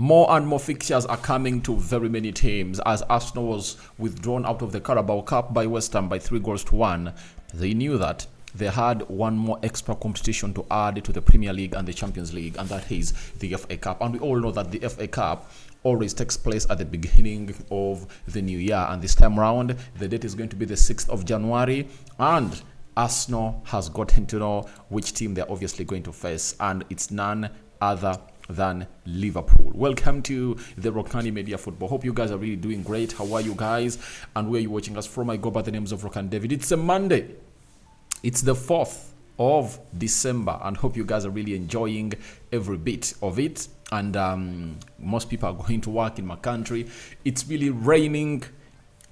More and more fixtures are coming to very many teams as Arsenal was withdrawn out of the Carabao Cup by West Ham by 3-1. They knew that they had one more extra competition to add to the Premier League and the Champions League, and that is the FA Cup. And we all know that the FA Cup always takes place at the beginning of the new year, and this time around the date is going to be the 6th of January, and Arsenal has gotten to know which team they're obviously going to face, and it's none other than Liverpool. Welcome to the Rokani Media Football. Hope you guys are really doing great. How are you guys? And where are you watching us from? I go by the names of Rokani David. It's a Monday. It's the 4th of December, and hope you guys are really enjoying every bit of it. And most people are going to work in my country. It's really raining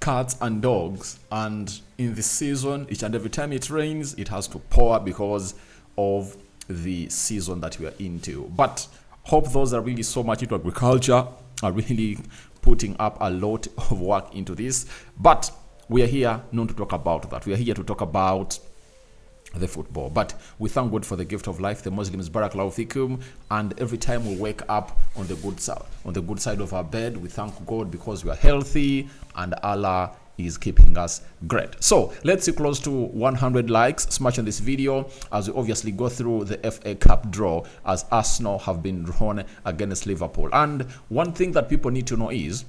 cats and dogs, and in the season, each and every time it rains, it has to pour because of the season that we are into. But hope those are really so much into agriculture are really putting up a lot of work into this. But we are here not to talk about that. We are here to talk about the football. But we thank God for the gift of life. The Muslims barakallahu fikum, and every time we wake up on the good side of our bed, we thank God because we are healthy and Allah is keeping us great. So let's see close to 100 likes smash on this video as we obviously go through the FA Cup draw, as Arsenal have been drawn against Liverpool. And one thing that people need to know is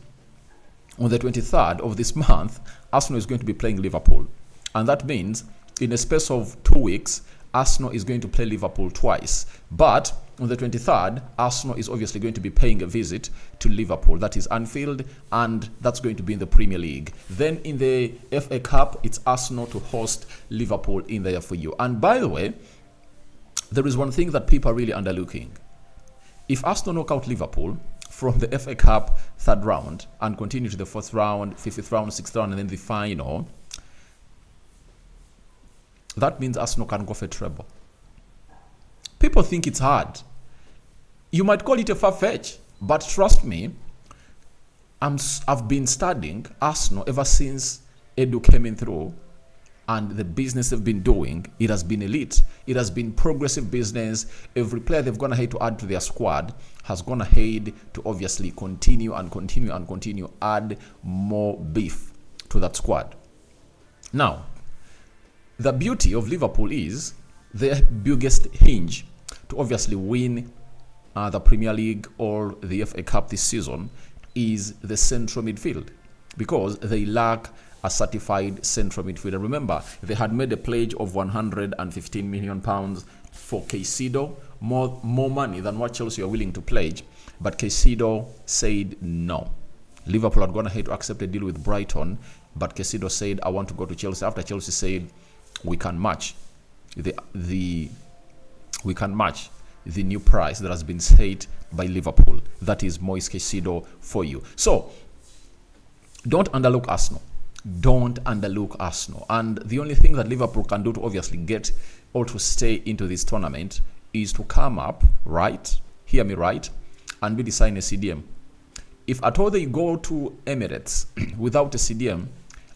on the 23rd of this month, Arsenal is going to be playing Liverpool, and that means in a space of 2 weeks, Arsenal is going to play Liverpool twice. But on the 23rd, Arsenal is obviously going to be paying a visit to Liverpool. That is Anfield, and that's going to be in the Premier League. Then in the FA Cup, it's Arsenal to host Liverpool in there for you. And by the way, there is one thing that people are really underlooking. If Arsenal knock out Liverpool from the FA Cup third round and continue to the fourth round, fifth round, sixth round, and then the final, that means Arsenal can go for a treble. People think it's hard. You might call it a far-fetch, but trust me, I've been studying Arsenal ever since Edu came in through, and the business they've been doing, it has been elite. It has been progressive business. Every player they've gone ahead to add to their squad has gone ahead to obviously continue, add more beef to that squad. Now, the beauty of Liverpool is their biggest hinge to obviously win the Premier League or the FA Cup this season is the central midfield, because they lack a certified central midfielder. Remember, they had made a pledge of £115 million for Caicedo, more money than what Chelsea are willing to pledge, but Caicedo said no. Liverpool had gone ahead to accept a deal with Brighton, but Caicedo said, I want to go to Chelsea. After Chelsea said, we can match the new price that has been set by Liverpool. That is Moise Caicedo for you. So don't underlook Arsenal. Don't underlook Arsenal. And the only thing that Liverpool can do to obviously get or to stay into this tournament is to come up right, hear me right, and really sign a CDM. If at all they go to Emirates without a CDM,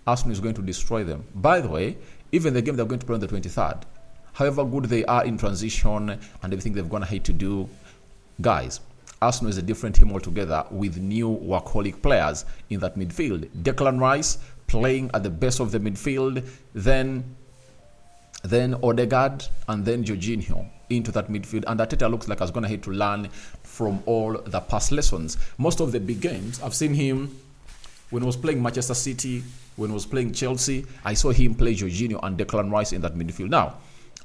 Arsenal is going to destroy them. By the way, even the game they're going to play on the 23rd, however good they are in transition and everything they've gone ahead to do, guys, Arsenal is a different team altogether with new workaholic players in that midfield. Declan Rice playing at the base of the midfield, then Odegaard, and then Jorginho into that midfield. And Arteta looks like he's gone ahead to learn from all the past lessons. Most of the big games, I've seen him when he was playing Manchester City, when he was playing Chelsea, I saw him play Jorginho and Declan Rice in that midfield. Now,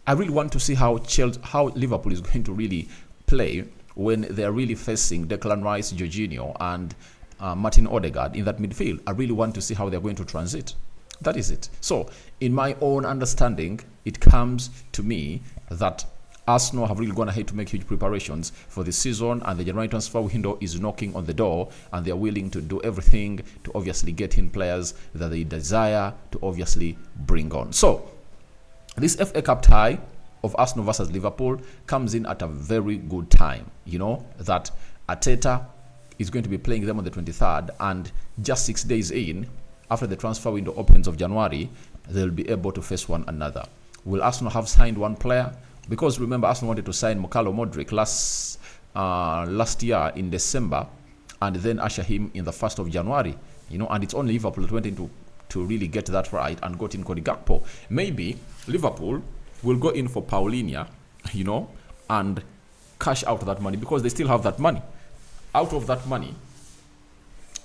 I really want to see how Liverpool is going to really play when they're really facing Declan Rice, Jorginho, and Martin Odegaard in that midfield. I really want to see how they're going to transit. That is it. So, in my own understanding, it comes to me that Arsenal have really gone ahead to make huge preparations for the season, and the January transfer window is knocking on the door, and they're willing to do everything to obviously get in players that they desire to obviously bring on. So, this FA Cup tie of Arsenal versus Liverpool comes in at a very good time. You know that Arteta is going to be playing them on the 23rd, and just 6 days in, after the transfer window opens of January, they'll be able to face one another. Will Arsenal have signed one player? Because remember, Arsenal wanted to sign Mokalo Modric last year in December, and then usher him in the 1st of January. And it's only Liverpool that went into to really get that right and got in Cody Gakpo. Maybe Liverpool will go in for Paulinho, and cash out that money because they still have that money. Out of that money,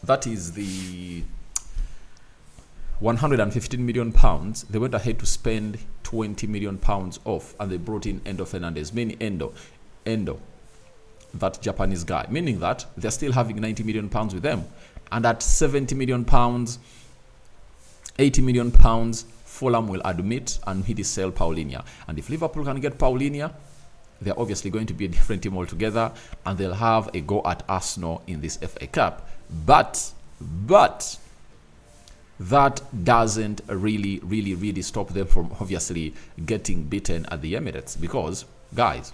that is the 115 million pounds. They went ahead to spend 20 million pounds off, and they brought in Endo Fernandez, meaning Endo, that Japanese guy, meaning that they're still having 90 million pounds with them. And at 70 million pounds, 80 million pounds, Fulham will admit and really sell Paulinho. And if Liverpool can get Paulinho, they're obviously going to be a different team altogether, and they'll have a go at Arsenal in this FA Cup. But that doesn't really stop them from obviously getting beaten at the Emirates, because, guys,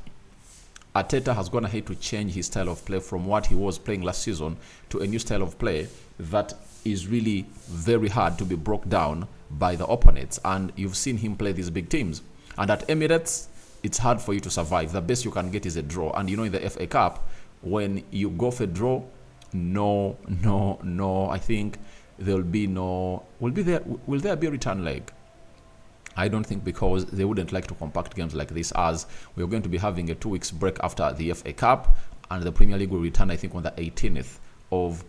Arteta has gone ahead to change his style of play from what he was playing last season to a new style of play that is really very hard to be broke down by the opponents. And you've seen him play these big teams. And at Emirates, it's hard for you to survive. The best you can get is a draw. And in the FA Cup, when you go for a draw, no, I think there'll be no... Will there be a return leg? I don't think, because they wouldn't like to compact games like this, as we're going to be having a 2 weeks break after the FA Cup, and the Premier League will return, I think, on the 18th of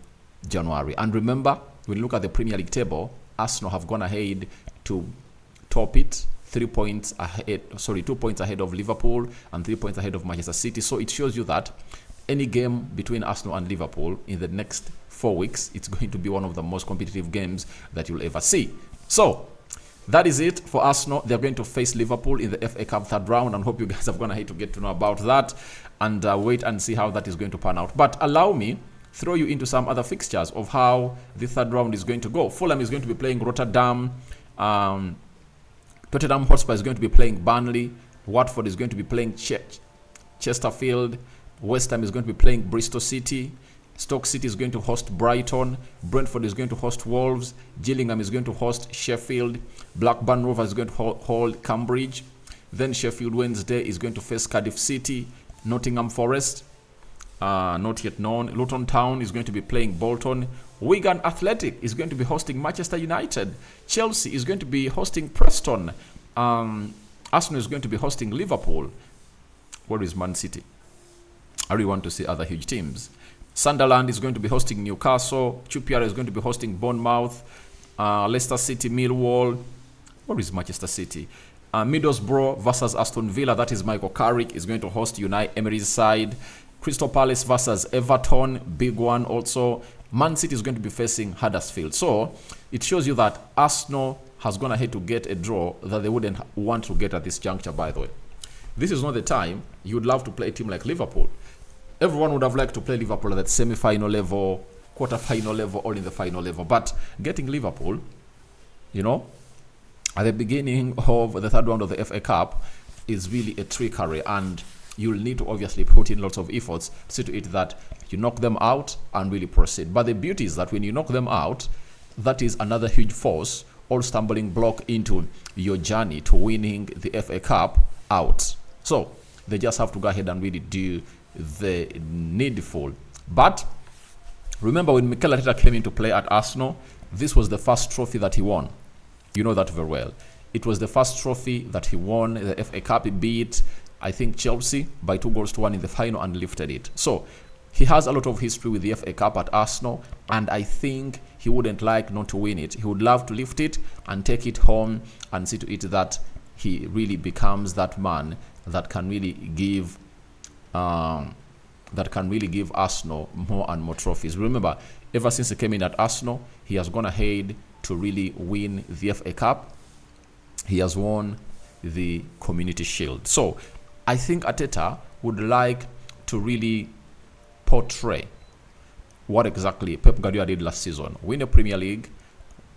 January. And remember, when you look at the Premier League table, Arsenal have gone ahead to top it, 2 points ahead of Liverpool and 3 points ahead of Manchester City. So it shows you that any game between Arsenal and Liverpool in the next 4 weeks, it's going to be one of the most competitive games that you'll ever see. So that is it for Arsenal. They're going to face Liverpool in the FA Cup 3rd round, and hope you guys have gone ahead to get to know about that, and wait and see how that is going to pan out. But allow me throw you into some other fixtures of how the 3rd round is going to go. Fulham is going to be playing Rotterdam. Tottenham Hotspur is going to be playing Burnley. Watford is going to be playing Chesterfield. West Ham is going to be playing Bristol City. Stoke City is going to host Brighton. Brentford is going to host Wolves. Gillingham is going to host Sheffield. Blackburn Rovers is going to hold Cambridge. Then Sheffield Wednesday is going to face Cardiff City. Nottingham Forest, not yet known. Luton Town is going to be playing Bolton. Wigan Athletic is going to be hosting Manchester United. Chelsea is going to be hosting Preston. Arsenal is going to be hosting Liverpool. Where is Man City? I really want to see other huge teams. Sunderland is going to be hosting Newcastle. QPR is going to be hosting Bournemouth. Leicester City, Millwall. Where is Manchester City? Middlesbrough versus Aston Villa. That is Michael Carrick is going to host Unai Emery's side. Crystal Palace versus Everton. Big one also. Man City is going to be facing Huddersfield. So it shows you that Arsenal has gone ahead to get a draw that they wouldn't want to get at this juncture, by the way. This is not the time you would love to play a team like Liverpool. Everyone would have liked to play Liverpool at that semi-final level, quarter-final level, or in the final level. But getting Liverpool, at the beginning of the 3rd round of the FA Cup is really a trickery, and you'll need to obviously put in lots of efforts to see to it that you knock them out and really proceed. But the beauty is that when you knock them out, that is another huge force or stumbling block into your journey to winning the FA Cup out. So they just have to go ahead and really do the needful. But remember, when Mikel Arteta came into play at Arsenal, this was the first trophy that he won. You know that very well. It was the first trophy that he won, the FA Cup. He beat, I think, Chelsea by 2-1 in the final and lifted it. So he has a lot of history with the FA Cup at Arsenal, and I think he wouldn't like not to win it. He would love to lift it and take it home and see to it that he really becomes that man that can really give Arsenal more and more trophies. Remember, ever since he came in at Arsenal, he has gone ahead to really win the FA Cup. He has won the Community Shield. So I think Arteta would like to really portray what exactly Pep Guardiola did last season. Win a Premier League,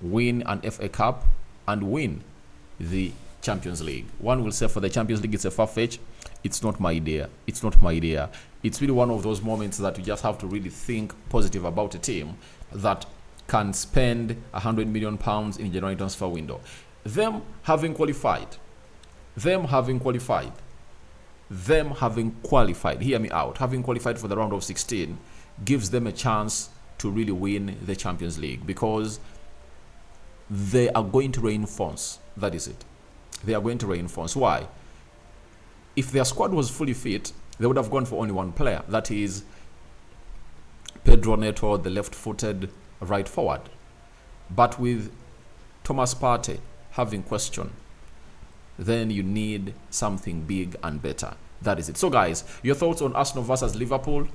win an FA Cup, and win the Champions League. One will say for the Champions League it's a far-fetch. It's not my idea. It's really one of those moments that you just have to really think positive about a team that can spend £100 million in January transfer window. Them having qualified, hear me out, having qualified for the round of 16 gives them a chance to really win the Champions League, because they are going to reinforce. That is it. They are going to reinforce. Why? If their squad was fully fit, they would have gone for only one player. That is Pedro Neto, the left-footed right forward. But with Thomas Partey having question, then you need something big and better. That is it. So guys, your thoughts on Arsenal versus Liverpool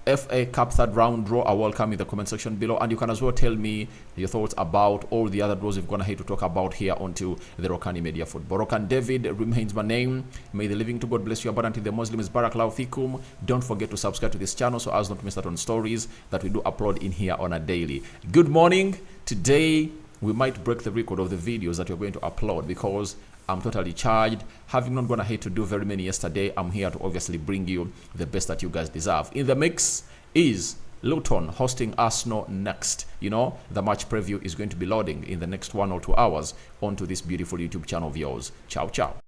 FA Cup third round draw are welcome in the comment section below, and you can as well tell me your thoughts about all the other draws we've gone ahead to talk about here onto the Rokani Media Football. Rokan David remains my name. May the living to God bless you abundantly. The Muslims Barakallahu Fikum. Don't forget to subscribe to this channel so as not to miss out on stories that we do upload in here on a daily. Good morning. Today we might break the record of the videos that we're going to upload because I'm totally charged. Having not gone ahead to do very many yesterday, I'm here to obviously bring you the best that you guys deserve. In the mix is Luton hosting Arsenal next. You know, the match preview is going to be loading in the next 1 or 2 hours onto this beautiful YouTube channel of yours. Ciao, ciao.